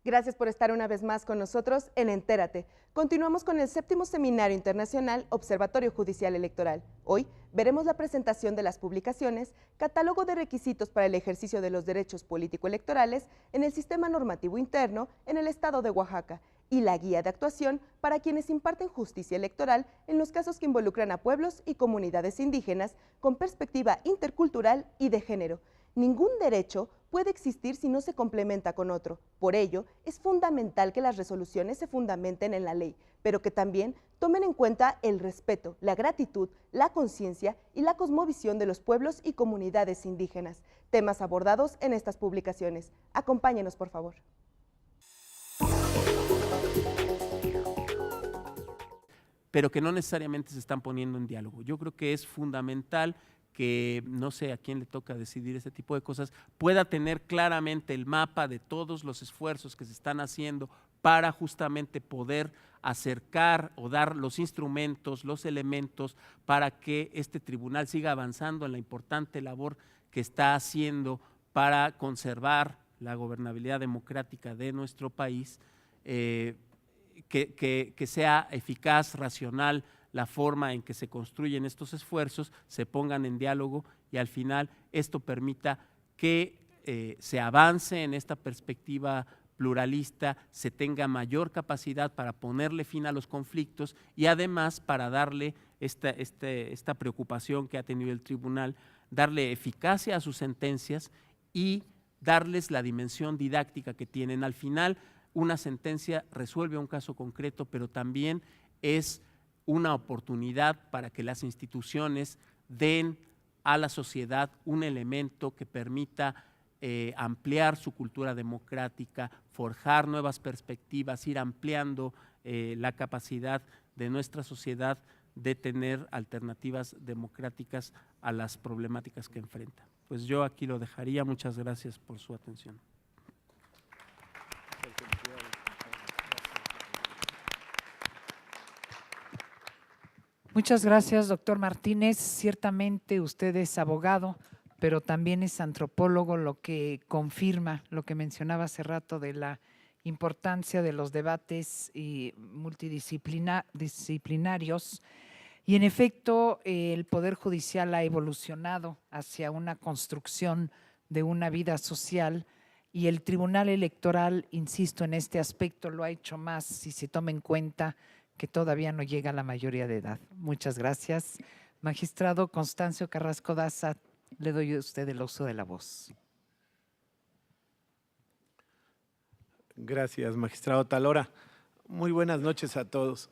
Gracias por estar una vez más con nosotros en Entérate. Continuamos con el 7º Seminario Internacional Observatorio Judicial Electoral. Hoy veremos la presentación de las publicaciones, catálogo de requisitos para el ejercicio de los derechos político-electorales en el sistema normativo interno en el estado de Oaxaca y la guía de actuación para quienes imparten justicia electoral en los casos que involucran a pueblos y comunidades indígenas con perspectiva intercultural y de género. Ningún derecho puede existir si no se complementa con otro. Por ello, es fundamental que las resoluciones se fundamenten en la ley, pero que también tomen en cuenta el respeto, la gratitud, la conciencia y la cosmovisión de los pueblos y comunidades indígenas, temas abordados en estas publicaciones. Acompáñenos, por favor. Pero que no necesariamente se están poniendo en diálogo. Yo creo que es fundamental que, no sé a quién le toca decidir este tipo de cosas, pueda tener claramente el mapa de todos los esfuerzos que se están haciendo para justamente poder acercar o dar los instrumentos, los elementos para que este tribunal siga avanzando en la importante labor que está haciendo para conservar la gobernabilidad democrática de nuestro país, que sea eficaz, racional, la forma en que se construyen estos esfuerzos, se pongan en diálogo y al final esto permita que se avance en esta perspectiva pluralista, se tenga mayor capacidad para ponerle fin a los conflictos y además para darle esta preocupación que ha tenido el tribunal, darle eficacia a sus sentencias y darles la dimensión didáctica que tienen. Al final, una sentencia resuelve un caso concreto, pero también es una oportunidad para que las instituciones den a la sociedad un elemento que permita ampliar su cultura democrática, forjar nuevas perspectivas, ir ampliando la capacidad de nuestra sociedad de tener alternativas democráticas a las problemáticas que enfrenta. Pues yo aquí lo dejaría. Muchas gracias por su atención. Muchas gracias, doctor Martínez. Ciertamente usted es abogado, pero también es antropólogo, lo que confirma lo que mencionaba hace rato de la importancia de los debates multidisciplinarios. Y en efecto, el Poder Judicial ha evolucionado hacia una construcción de una vida social y el Tribunal Electoral, insisto, en este aspecto lo ha hecho más si se toma en cuenta que todavía no llega a la mayoría de edad. Muchas gracias. Magistrado Constancio Carrasco Daza, le doy a usted el uso de la voz. Gracias, magistrado Talora. Muy buenas noches a todos.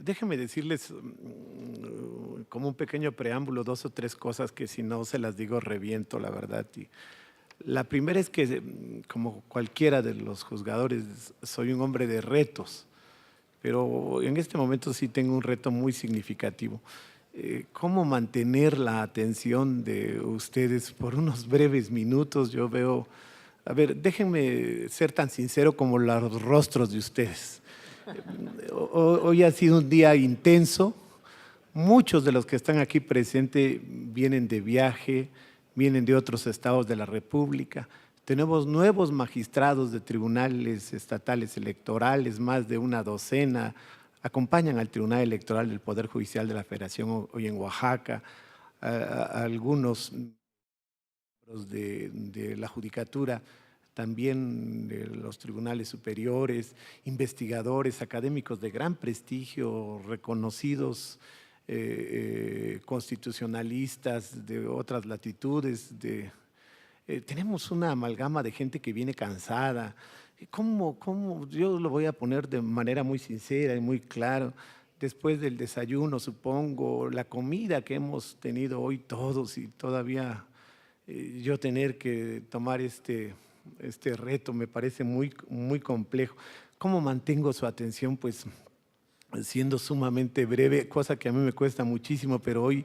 Déjenme decirles como un pequeño preámbulo 2 o 3 cosas que si no se las digo reviento, la verdad. Y la primera es que, como cualquiera de los juzgadores, soy un hombre de retos. Pero en este momento sí tengo un reto muy significativo. ¿Cómo mantener la atención de ustedes por unos breves minutos? Yo veo, a ver, déjenme ser tan sincero como los rostros de ustedes. Hoy ha sido un día intenso. Muchos de los que están aquí presentes vienen de viaje, vienen de otros estados de la República. Tenemos nuevos magistrados de tribunales estatales electorales, más de una docena, acompañan al Tribunal Electoral del Poder Judicial de la Federación hoy en Oaxaca, algunos de la Judicatura, también de los tribunales superiores, investigadores, académicos de gran prestigio, reconocidos, constitucionalistas de otras latitudes, tenemos una amalgama de gente que viene cansada. ¿Cómo? Yo lo voy a poner de manera muy sincera y muy clara. Después del desayuno, supongo, la comida que hemos tenido hoy todos y todavía yo tener que tomar este reto me parece muy complejo. ¿Cómo mantengo su atención? Pues siendo sumamente breve, cosa que a mí me cuesta muchísimo, pero hoy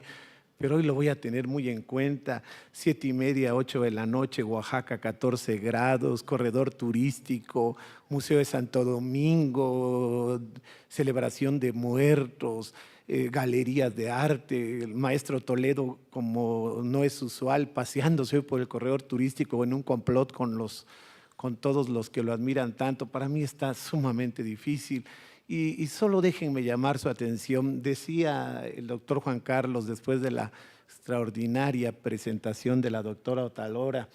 lo voy a tener muy en cuenta. 7:30, 8 de la noche, Oaxaca, 14 grados, corredor turístico, Museo de Santo Domingo, celebración de muertos, galerías de arte, el maestro Toledo, como no es usual, paseándose hoy por el corredor turístico en un complot con todos los que lo admiran tanto. Para mí está sumamente difícil. Y solo déjenme llamar su atención. Decía el doctor Juan Carlos, después de la extraordinaria presentación de la doctora Otalora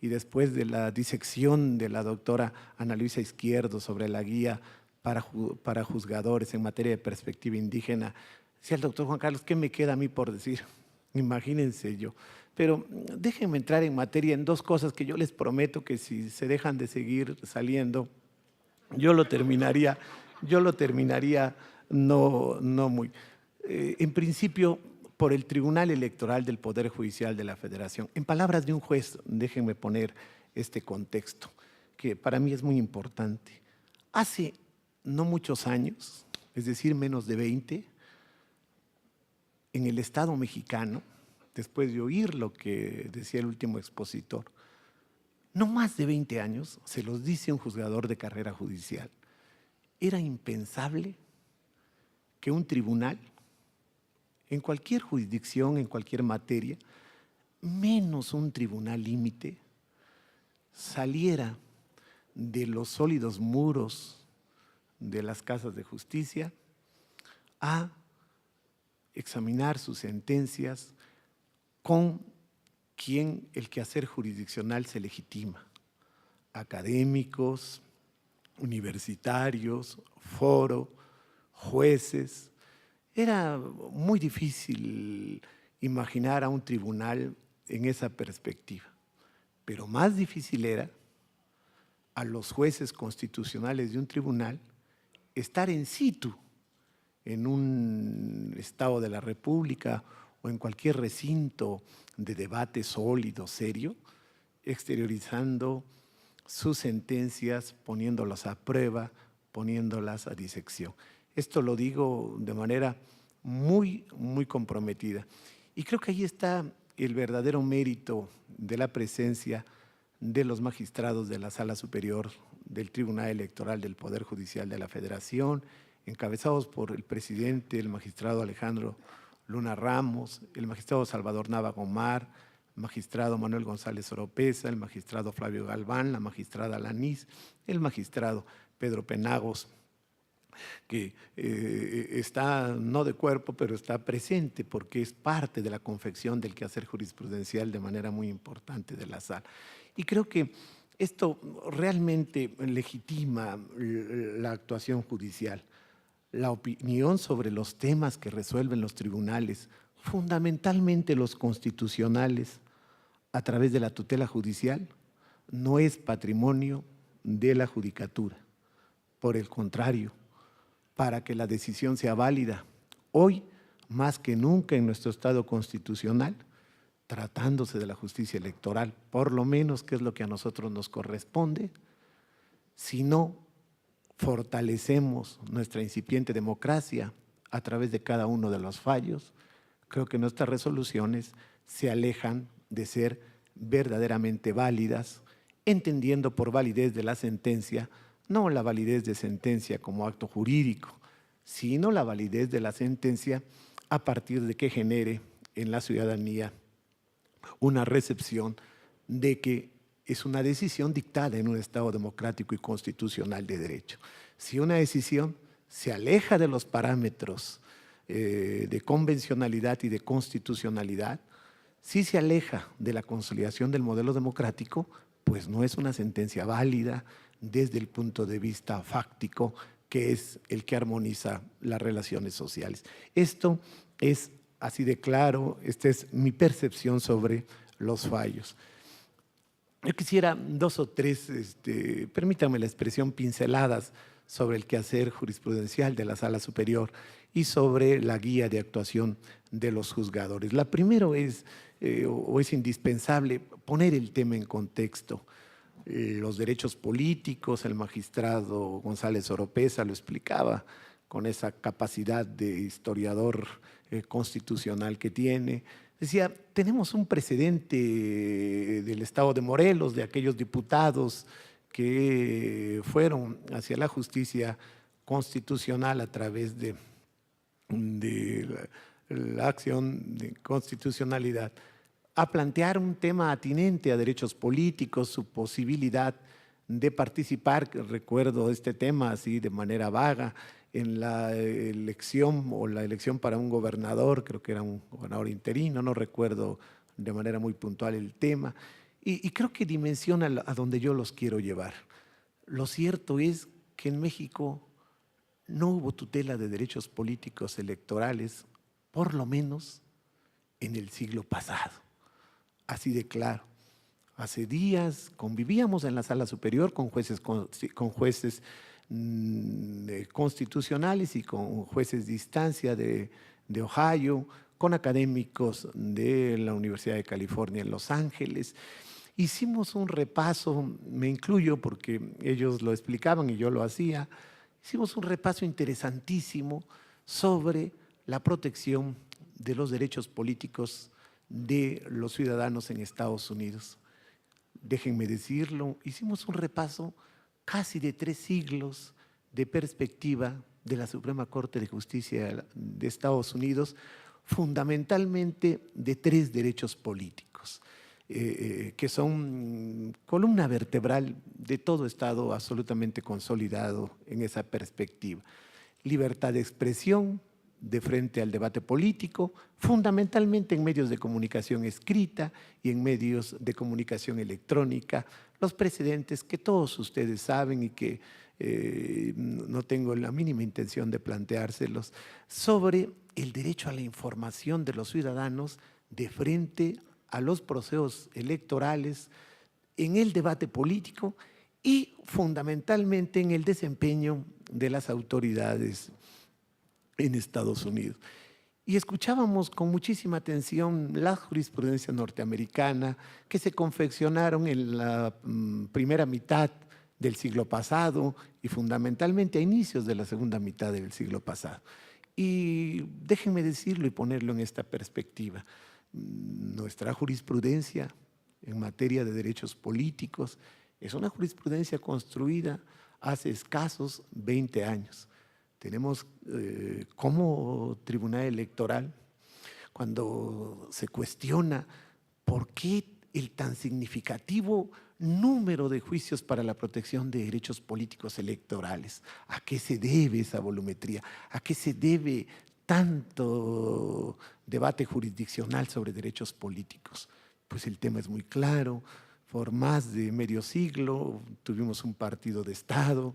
y después de la disección de la doctora Ana Luisa Izquierdo sobre la guía para juzgadores en materia de perspectiva indígena, decía el doctor Juan Carlos, ¿qué me queda a mí por decir? Imagínense yo. Pero déjenme entrar en materia en dos cosas que yo les prometo que si se dejan de seguir saliendo, yo lo terminaría no muy. En principio, por el Tribunal Electoral del Poder Judicial de la Federación. En palabras de un juez, déjenme poner este contexto, que para mí es muy importante. Hace no muchos años, es decir, menos de 20, en el Estado mexicano, después de oír lo que decía el último expositor, no más de 20 años, se los dice un juzgador de carrera judicial, era impensable que un tribunal, en cualquier jurisdicción, en cualquier materia, menos un tribunal límite, saliera de los sólidos muros de las casas de justicia a examinar sus sentencias con quien el quehacer jurisdiccional se legitima: académicos, universitarios, foro, jueces. Era muy difícil imaginar a un tribunal en esa perspectiva, pero más difícil era a los jueces constitucionales de un tribunal estar en situ en un estado de la República o en cualquier recinto de debate sólido, serio, exteriorizando sus sentencias, poniéndolas a prueba, poniéndolas a disección. Esto lo digo de manera muy, muy comprometida. Y creo que ahí está el verdadero mérito de la presencia de los magistrados de la Sala Superior del Tribunal Electoral del Poder Judicial de la Federación, encabezados por el presidente, el magistrado Alejandro Luna Ramos, el magistrado Salvador Nava Gomar, el magistrado Manuel González Oropeza, el magistrado Flavio Galván, la magistrada Lanís, el magistrado Pedro Penagos, que está no de cuerpo, pero está presente porque es parte de la confección del quehacer jurisprudencial de manera muy importante de la sala. Y creo que esto realmente legitima la actuación judicial. La opinión sobre los temas que resuelven los tribunales, fundamentalmente los constitucionales, a través de la tutela judicial, no es patrimonio de la judicatura. Por el contrario, para que la decisión sea válida, hoy más que nunca en nuestro Estado constitucional, tratándose de la justicia electoral, por lo menos que es lo que a nosotros nos corresponde, si no fortalecemos nuestra incipiente democracia a través de cada uno de los fallos, creo que nuestras resoluciones se alejan de ser verdaderamente válidas, entendiendo por validez de la sentencia no la validez de sentencia como acto jurídico, sino la validez de la sentencia a partir de que genere en la ciudadanía una recepción de que es una decisión dictada en un Estado democrático y constitucional de derecho. Si una decisión se aleja de los parámetros de convencionalidad y de constitucionalidad, si se aleja de la consolidación del modelo democrático, pues no es una sentencia válida desde el punto de vista fáctico, que es el que armoniza las relaciones sociales. Esto es así de claro, esta es mi percepción sobre los fallos. Yo quisiera dos o tres, permítanme la expresión, pinceladas sobre el quehacer jurisprudencial de la Sala Superior y sobre la guía de actuación de los juzgadores. La primera es indispensable poner el tema en contexto. Los derechos políticos, el magistrado González Oropeza lo explicaba con esa capacidad de historiador constitucional que tiene. Decía, tenemos un precedente del estado de Morelos, de aquellos diputados que fueron hacia la justicia constitucional a través de la acción de constitucionalidad, a plantear un tema atinente a derechos políticos, su posibilidad de participar, recuerdo este tema así de manera vaga, en la elección o la elección para un gobernador, creo que era un gobernador interino, no recuerdo de manera muy puntual el tema, y creo que dimensiona a donde yo los quiero llevar. Lo cierto es que en México no hubo tutela de derechos políticos electorales, por lo menos en el siglo pasado, así de claro. Hace días convivíamos en la sala superior con jueces constitucionales y con jueces de instancia de Ohio, con académicos de la Universidad de California en Los Ángeles. Hicimos un repaso, me incluyo porque ellos lo explicaban y yo lo hacía, hicimos un repaso interesantísimo sobre la protección de los derechos políticos de los ciudadanos en Estados Unidos. Déjenme decirlo, hicimos un repaso casi de 3 siglos de perspectiva de la Suprema Corte de Justicia de Estados Unidos, fundamentalmente de 3 derechos políticos, que son columna vertebral de todo Estado absolutamente consolidado en esa perspectiva. Libertad de expresión, de frente al debate político, fundamentalmente en medios de comunicación escrita y en medios de comunicación electrónica, los precedentes que todos ustedes saben y que no tengo la mínima intención de planteárselos, sobre el derecho a la información de los ciudadanos de frente a los procesos electorales, en el debate político y fundamentalmente en el desempeño de las autoridades en Estados Unidos. Y escuchábamos con muchísima atención la jurisprudencia norteamericana que se confeccionaron en la primera mitad del siglo pasado y fundamentalmente a inicios de la segunda mitad del siglo pasado. Y déjenme decirlo y ponerlo en esta perspectiva. Nuestra jurisprudencia en materia de derechos políticos es una jurisprudencia construida hace escasos 20 años. Tenemos como Tribunal Electoral, cuando se cuestiona por qué el tan significativo número de juicios para la protección de derechos políticos electorales, ¿a qué se debe esa volumetría? ¿A qué se debe tanto debate jurisdiccional sobre derechos políticos? Pues el tema es muy claro. Por más de medio siglo tuvimos un partido de Estado,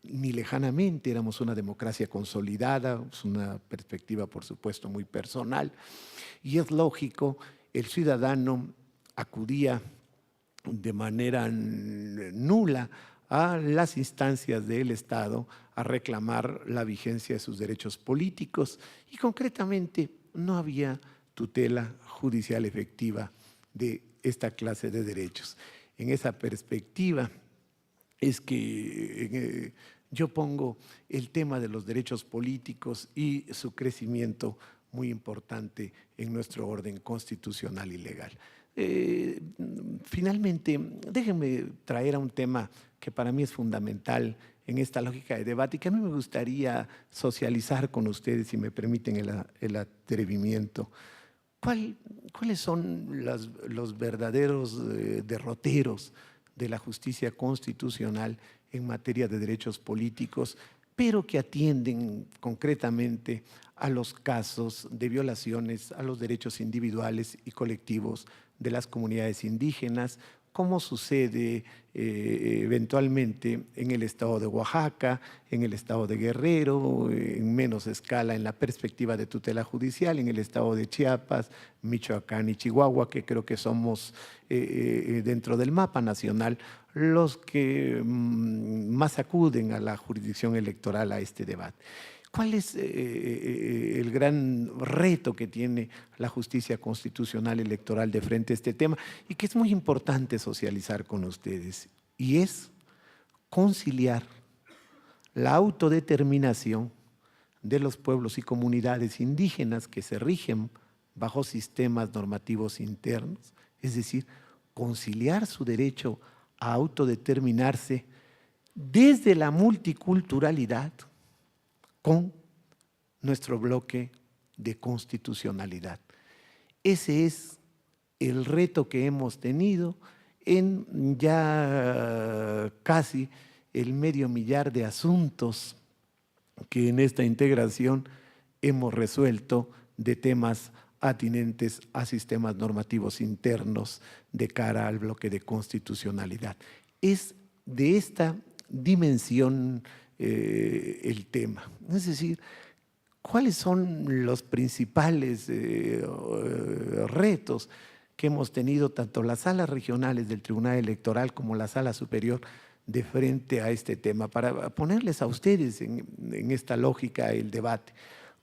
ni lejanamente éramos una democracia consolidada, es una perspectiva por supuesto muy personal, y es lógico, el ciudadano acudía de manera nula a las instancias del Estado a reclamar la vigencia de sus derechos políticos y concretamente no había tutela judicial efectiva de esta clase de derechos. En esa perspectiva es que yo pongo el tema de los derechos políticos y su crecimiento muy importante en nuestro orden constitucional y legal. Finalmente, déjenme traer a un tema que para mí es fundamental en esta lógica de debate y que a mí me gustaría socializar con ustedes, si me permiten el atrevimiento. ¿Cuáles son los verdaderos derroteros de la justicia constitucional en materia de derechos políticos, pero que atienden concretamente a los casos de violaciones a los derechos individuales y colectivos de las comunidades indígenas, como sucede eventualmente en el estado de Oaxaca, en el estado de Guerrero, en menos escala en la perspectiva de tutela judicial, en el estado de Chiapas, Michoacán y Chihuahua, que creo que somos dentro del mapa nacional los que más acuden a la jurisdicción electoral a este debate. ¿Cuál es el gran reto que tiene la justicia constitucional electoral de frente a este tema y que es muy importante socializar con ustedes? Y es conciliar la autodeterminación de los pueblos y comunidades indígenas que se rigen bajo sistemas normativos internos, es decir, conciliar su derecho a autodeterminarse desde la multiculturalidad con nuestro bloque de constitucionalidad. Ese es el reto que hemos tenido en ya casi el medio millar de asuntos que en esta integración hemos resuelto de temas atinentes a sistemas normativos internos de cara al bloque de constitucionalidad. Es de esta dimensión el tema. Es decir, ¿cuáles son los principales retos que hemos tenido tanto las salas regionales del Tribunal Electoral como la Sala Superior de frente a este tema? Para ponerles a ustedes en esta lógica el debate.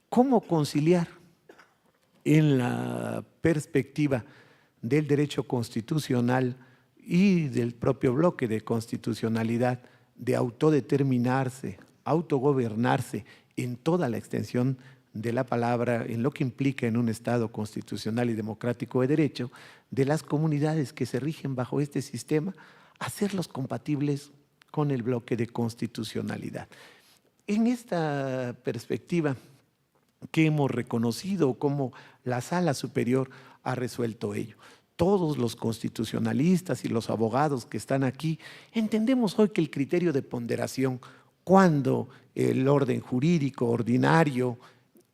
¿Cómo conciliar en la perspectiva del derecho constitucional y del propio bloque de constitucionalidad de autodeterminarse, autogobernarse en toda la extensión de la palabra, en lo que implica en un Estado constitucional y democrático de derecho, de las comunidades que se rigen bajo este sistema, hacerlos compatibles con el bloque de constitucionalidad? En esta perspectiva que hemos reconocido cómo la Sala Superior ha resuelto ello. Todos los constitucionalistas y los abogados que están aquí entendemos hoy que el criterio de ponderación, cuando el orden jurídico ordinario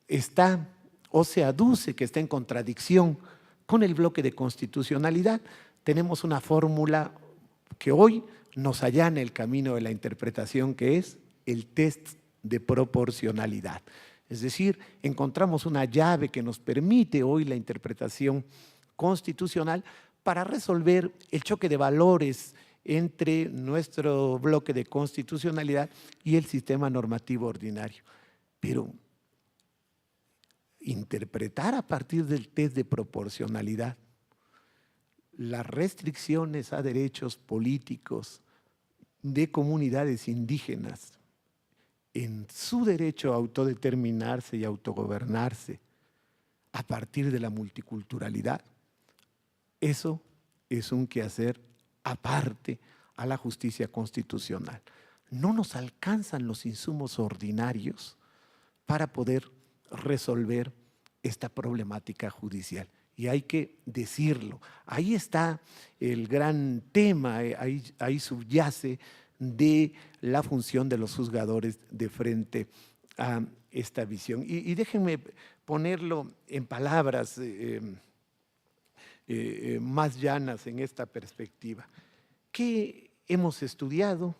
está o se aduce que está en contradicción con el bloque de constitucionalidad, tenemos una fórmula que hoy nos allana el camino de la interpretación, que es el test de proporcionalidad. Es decir, encontramos una llave que nos permite hoy la interpretación constitucional para resolver el choque de valores entre nuestro bloque de constitucionalidad y el sistema normativo ordinario. Pero interpretar a partir del test de proporcionalidad las restricciones a derechos políticos de comunidades indígenas en su derecho a autodeterminarse y autogobernarse a partir de la multiculturalidad, eso es un quehacer aparte a la justicia constitucional. No nos alcanzan los insumos ordinarios para poder resolver esta problemática judicial. Y hay que decirlo. Ahí está el gran tema, ahí subyace de la función de los juzgadores de frente a esta visión. Y déjenme ponerlo en palabras más llanas en esta perspectiva. ¿Qué hemos estudiado?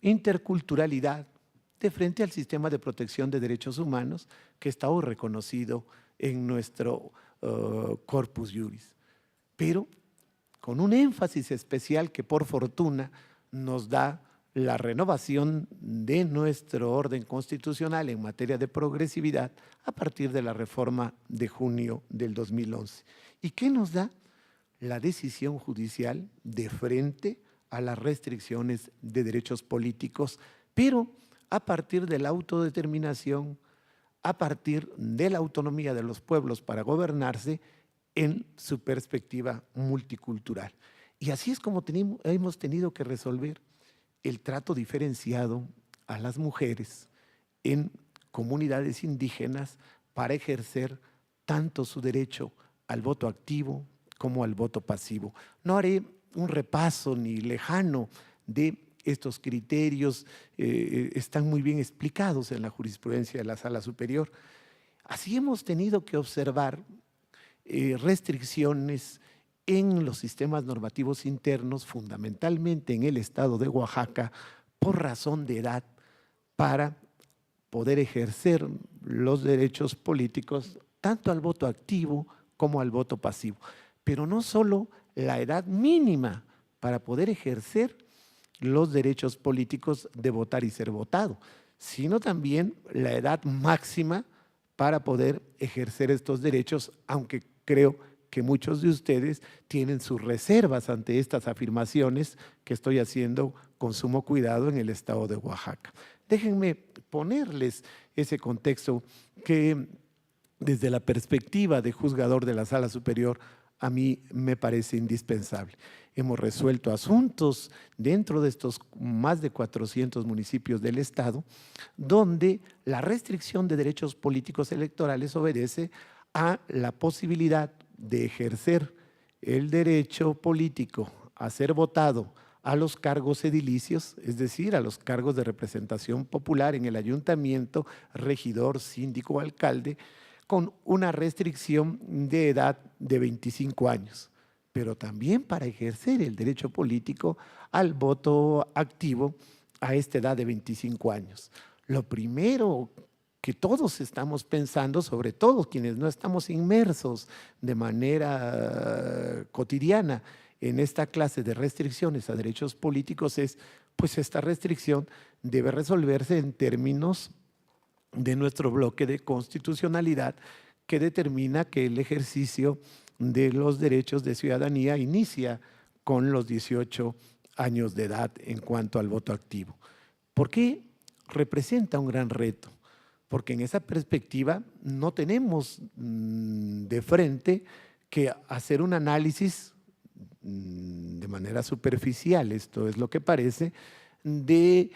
Interculturalidad de frente al sistema de protección de derechos humanos que está hoy reconocido en nuestro corpus juris, pero con un énfasis especial que por fortuna nos da la renovación de nuestro orden constitucional en materia de progresividad a partir de la reforma de junio del 2011. ¿Y qué nos da? La decisión judicial de frente a las restricciones de derechos políticos, pero a partir de la autodeterminación, a partir de la autonomía de los pueblos para gobernarse en su perspectiva multicultural. Y así es como hemos tenido que resolver el trato diferenciado a las mujeres en comunidades indígenas para ejercer tanto su derecho al voto activo como al voto pasivo. No haré un repaso ni lejano de estos criterios, están muy bien explicados en la jurisprudencia de la Sala Superior. Así hemos tenido que observar restricciones en los sistemas normativos internos, fundamentalmente en el estado de Oaxaca, por razón de edad, para poder ejercer los derechos políticos tanto al voto activo como al voto pasivo. Pero no solo la edad mínima para poder ejercer los derechos políticos de votar y ser votado, sino también la edad máxima para poder ejercer estos derechos, aunque creo que muchos de ustedes tienen sus reservas ante estas afirmaciones que estoy haciendo con sumo cuidado en el estado de Oaxaca. Déjenme ponerles ese contexto que desde la perspectiva de juzgador de la Sala Superior a mí me parece indispensable. Hemos resuelto asuntos dentro de estos más de 400 municipios del estado, donde la restricción de derechos políticos electorales obedece a la posibilidad de ejercer el derecho político a ser votado a los cargos edilicios, es decir, a los cargos de representación popular en el ayuntamiento, regidor, síndico, alcalde, con una restricción de edad de 25 años, pero también para ejercer el derecho político al voto activo a esta edad de 25 años. Lo primero que todos estamos pensando, sobre todo quienes no estamos inmersos de manera cotidiana en esta clase de restricciones a derechos políticos, es, pues esta restricción debe resolverse en términos de nuestro bloque de constitucionalidad que determina que el ejercicio de los derechos de ciudadanía inicia con los 18 años de edad en cuanto al voto activo. ¿Por qué representa un gran reto? Porque en esa perspectiva no tenemos de frente que hacer un análisis de manera superficial, esto es lo que parece, de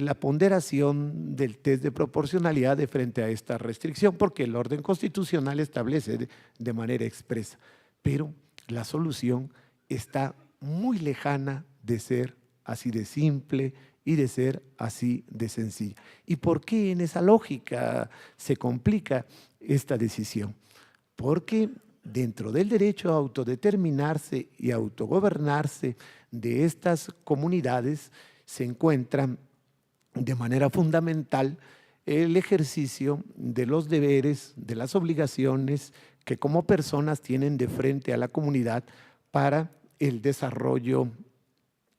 la ponderación del test de proporcionalidad de frente a esta restricción, porque el orden constitucional establece de manera expresa, pero la solución está muy lejana de ser así de simple y de ser así de sencilla. ¿Y por qué en esa lógica se complica esta decisión? Porque dentro del derecho a autodeterminarse y autogobernarse de estas comunidades se encuentran de manera fundamental el ejercicio de los deberes, de las obligaciones que como personas tienen de frente a la comunidad para el desarrollo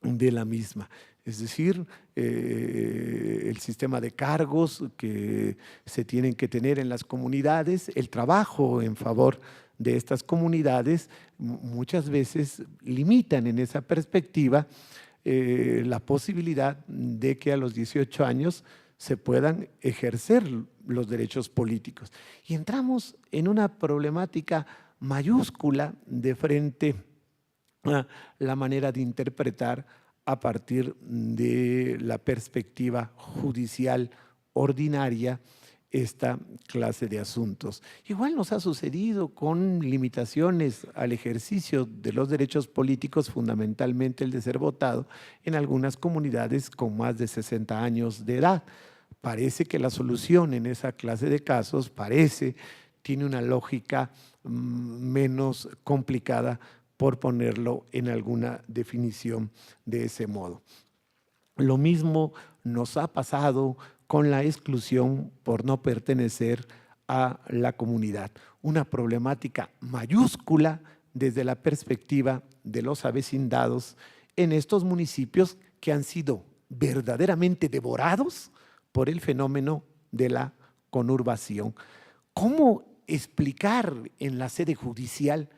de la misma. Es decir, el sistema de cargos que se tienen que tener en las comunidades, el trabajo en favor de estas comunidades, muchas veces limitan en esa perspectiva la posibilidad de que a los 18 años se puedan ejercer los derechos políticos. Y entramos en una problemática mayúscula de frente a la manera de interpretar a partir de la perspectiva judicial ordinaria esta clase de asuntos. Igual nos ha sucedido con limitaciones al ejercicio de los derechos políticos, fundamentalmente el de ser votado, en algunas comunidades con más de 60 años de edad. Parece que la solución en esa clase de casos tiene una lógica menos complicada, por ponerlo en alguna definición de ese modo. Lo mismo nos ha pasado con la exclusión por no pertenecer a la comunidad. Una problemática mayúscula desde la perspectiva de los avecindados en estos municipios que han sido verdaderamente devorados por el fenómeno de la conurbación. ¿Cómo explicar en la sede judicial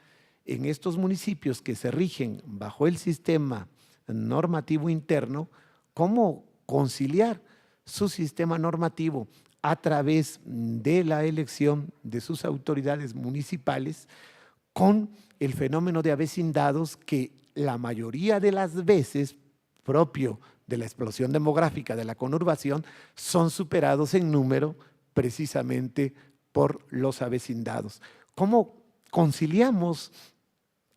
en estos municipios que se rigen bajo el sistema normativo interno, cómo conciliar su sistema normativo a través de la elección de sus autoridades municipales con el fenómeno de avecindados que la mayoría de las veces, propio de la explosión demográfica de la conurbación, son superados en número precisamente por los avecindados? ¿Cómo conciliamos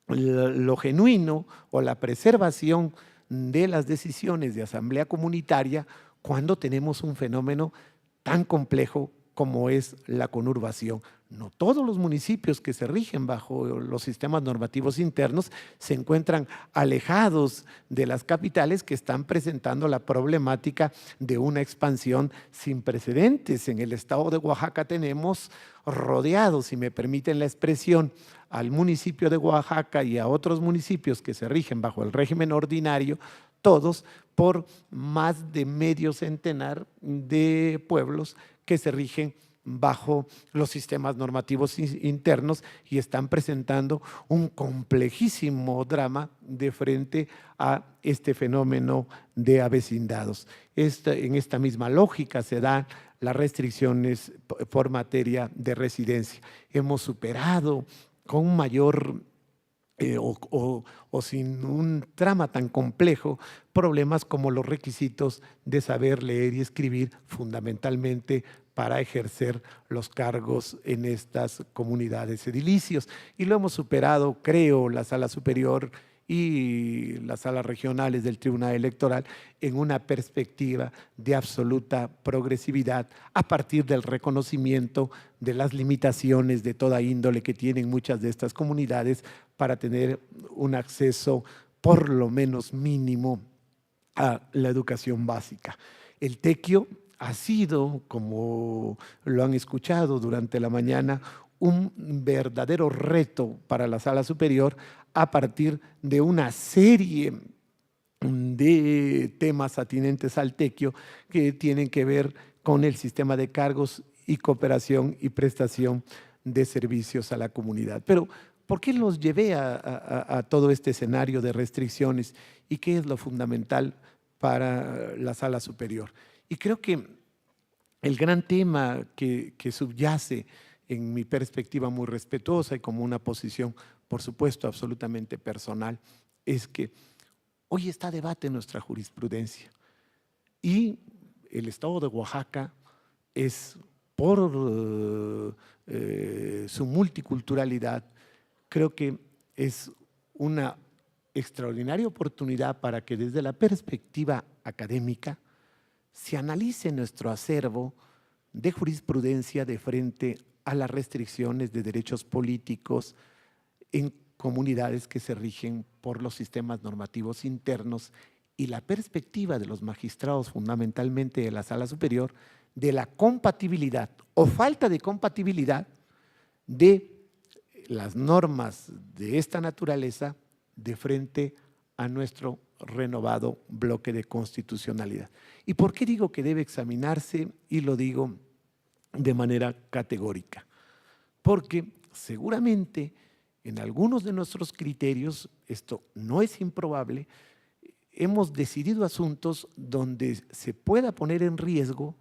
lo genuino o la preservación de las decisiones de asamblea comunitaria cuando tenemos un fenómeno tan complejo como es la conurbación? No todos los municipios que se rigen bajo los sistemas normativos internos se encuentran alejados de las capitales que están presentando la problemática de una expansión sin precedentes. En el estado de Oaxaca tenemos rodeados, si me permiten la expresión, al municipio de Oaxaca y a otros municipios que se rigen bajo el régimen ordinario, todos por más de medio centenar de pueblos que se rigen bajo los sistemas normativos internos y están presentando un complejísimo drama de frente a este fenómeno de avecindados. En esta misma lógica se dan las restricciones por materia de residencia. Hemos superado con mayor o sin un trama tan complejo, problemas como los requisitos de saber leer y escribir, fundamentalmente para ejercer los cargos en estas comunidades edilicios. Y lo hemos superado, creo, la Sala Superior y las salas regionales del Tribunal Electoral en una perspectiva de absoluta progresividad a partir del reconocimiento de las limitaciones de toda índole que tienen muchas de estas comunidades para tener un acceso por lo menos mínimo a la educación básica. El tequio ha sido, como lo han escuchado durante la mañana, un verdadero reto para la Sala Superior a partir de una serie de temas atinentes al tequio que tienen que ver con el sistema de cargos y cooperación y prestación de servicios a la comunidad. Pero, ¿por qué los llevé a todo este escenario de restricciones y qué es lo fundamental para la Sala Superior? Y creo que el gran tema que subyace en mi perspectiva muy respetuosa y como una posición, por supuesto, absolutamente personal, es que hoy está a debate nuestra jurisprudencia y el Estado de Oaxaca es, por su multiculturalidad, creo que es una extraordinaria oportunidad para que desde la perspectiva académica se analice nuestro acervo de jurisprudencia de frente a las restricciones de derechos políticos en comunidades que se rigen por los sistemas normativos internos y la perspectiva de los magistrados, fundamentalmente de la Sala Superior, de la compatibilidad o falta de compatibilidad de las normas de esta naturaleza de frente a nuestro renovado bloque de constitucionalidad. ¿Y por qué digo que debe examinarse? Y lo digo de manera categórica. Porque seguramente en algunos de nuestros criterios, esto no es improbable, hemos decidido asuntos donde se pueda poner en riesgo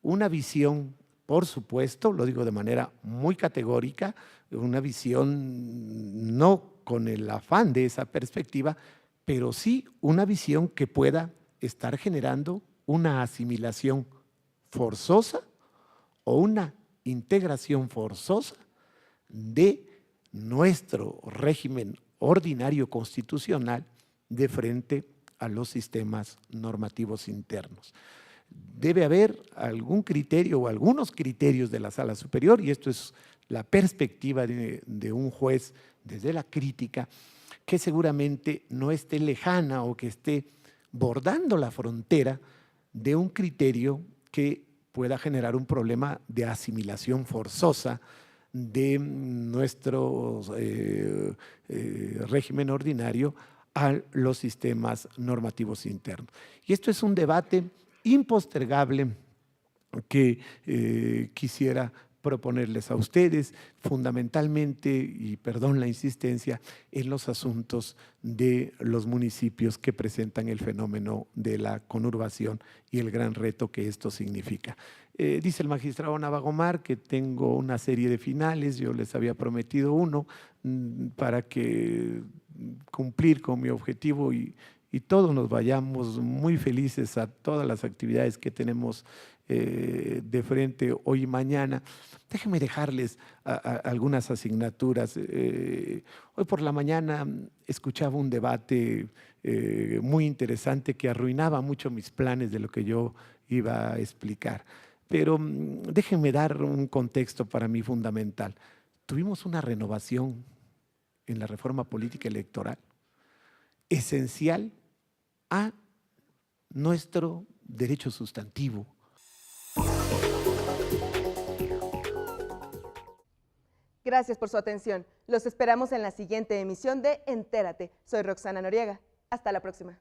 una visión, por supuesto, lo digo de manera muy categórica, una visión no con el afán de esa perspectiva, pero sí una visión que pueda estar generando una asimilación forzosa o una integración forzosa de nuestro régimen ordinario constitucional de frente a los sistemas normativos internos. Debe haber algún criterio o algunos criterios de la Sala Superior, y esto es la perspectiva de un juez desde la crítica, que seguramente no esté lejana o que esté bordando la frontera de un criterio que pueda generar un problema de asimilación forzosa de nuestro régimen ordinario a los sistemas normativos internos. Y esto es un debate impostergable que quisiera proponerles a ustedes, fundamentalmente, y perdón la insistencia, en los asuntos de los municipios que presentan el fenómeno de la conurbación y el gran reto que esto significa. Dice el magistrado Navagomar que tengo una serie de finales, yo les había prometido uno para que cumplir con mi objetivo y todos nos vayamos muy felices a todas las actividades que tenemos de frente hoy y mañana. Déjenme dejarles algunas asignaturas. Hoy por la mañana escuchaba un debate muy interesante que arruinaba mucho mis planes de lo que yo iba a explicar. Pero déjenme dar un contexto para mí fundamental. Tuvimos una renovación en la reforma política electoral esencial a nuestro derecho sustantivo. Gracias por su atención. Los esperamos en la siguiente emisión de Entérate. Soy Roxana Noriega. Hasta la próxima.